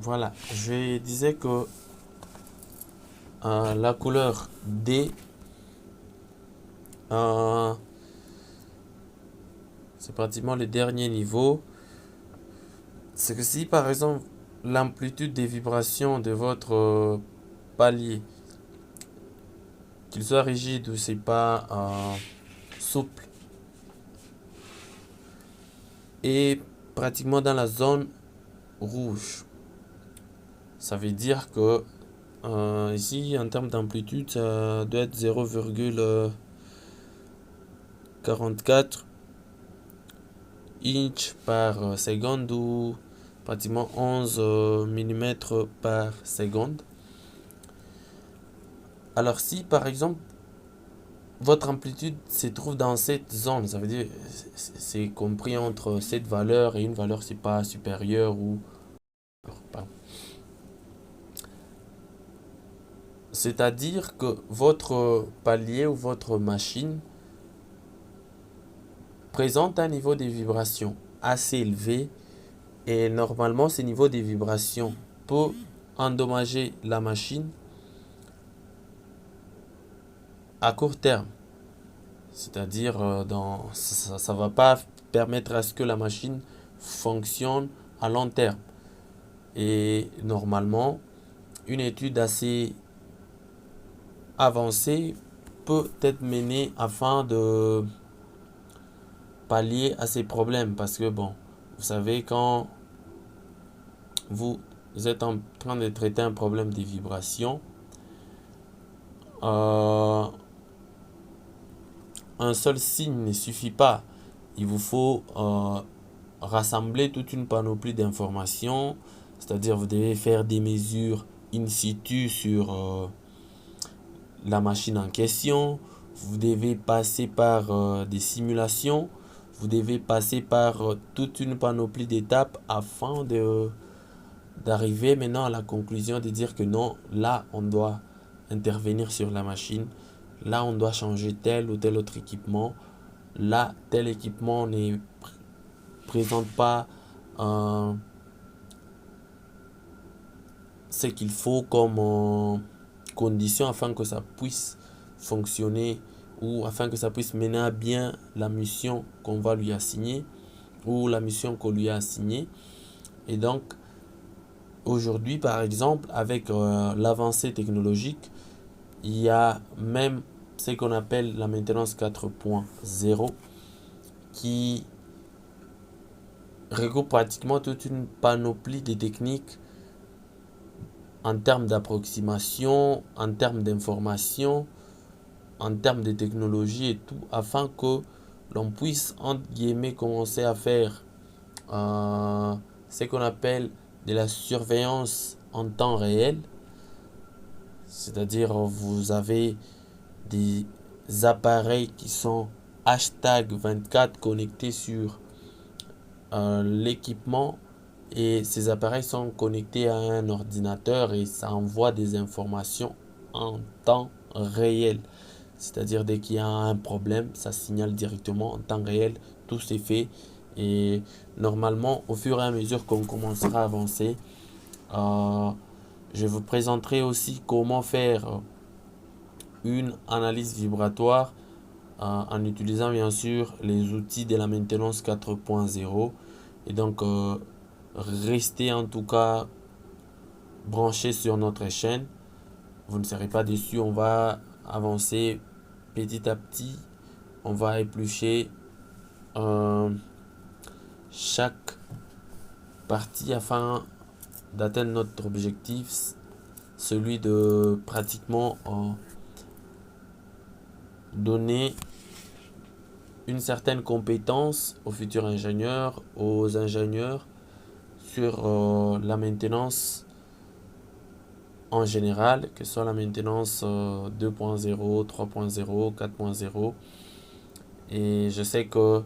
Voilà, je disais que la couleur D, euh, c'est pratiquement le dernier niveau. C'est que si par exemple l'amplitude des vibrations de votre palier, qu'il soit rigide ou c'est pas souple, est pratiquement dans la zone rouge, ça veut dire que ici en termes d'amplitude ça doit être 0,44 inch par seconde ou pratiquement 11 mm par seconde. Alors si par exemple votre amplitude se trouve dans cette zone, ça veut dire c'est compris entre cette valeur et une valeur, c'est pas supérieur ou pas. C'est-à-dire que votre palier ou votre machine présente un niveau de vibration assez élevé et normalement ce niveau de vibration peut endommager la machine à court terme. C'est-à-dire ça va pas permettre à ce que la machine fonctionne à long terme. Et normalement, une étude assez avancée peut être menée afin de pallier à ces problèmes. Parce que bon, vous savez, quand vous êtes en train de traiter un problème de vibration, un seul signe ne suffit pas. Il vous faut rassembler toute une panoplie d'informations, c'est-à-dire vous devez faire des mesures in situ sur la machine en question, vous devez passer par des simulations, vous devez passer par toute une panoplie d'étapes afin d'arriver maintenant à la conclusion de dire que non, là on doit intervenir sur la machine, là on doit changer tel ou tel autre équipement, là tel équipement ne présente pas ce qu'il faut comme condition afin que ça puisse fonctionner ou afin que ça puisse mener à bien la mission qu'on va lui assigner ou la mission qu'on lui a assignée. Et donc aujourd'hui par exemple avec l'avancée technologique, il y a même ce qu'on appelle la maintenance 4.0 qui regroupe pratiquement toute une panoplie de techniques en termes d'approximation, en termes d'information, en termes de technologie et tout, afin que l'on puisse, entre guillemets, commencer à faire ce qu'on appelle de la surveillance en temps réel. C'est-à-dire, vous avez des appareils qui sont hashtag 24 connectés sur l'équipement et ces appareils sont connectés à un ordinateur et ça envoie des informations en temps réel. C'est-à-dire dès qu'il y a un problème, ça signale directement en temps réel, tout s'est fait. Et normalement, au fur et à mesure qu'on commencera à avancer, je vous présenterai aussi comment faire une analyse vibratoire en utilisant bien sûr les outils de la maintenance 4.0. Et donc, restez en tout cas branchés sur notre chaîne. Vous ne serez pas déçus, on va avancer petit à petit. On va éplucher chaque partie afin d'atteindre notre objectif, celui de pratiquement donner une certaine compétence aux futurs ingénieurs, aux ingénieurs sur la maintenance en général, que ce soit la maintenance 2.0, 3.0, 4.0. Et je sais que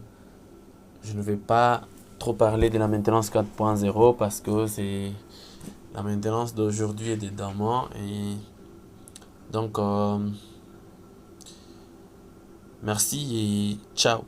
je ne vais pas trop parler de la maintenance 4.0 parce que c'est la maintenance d'aujourd'hui et de demain. Et donc, merci et ciao.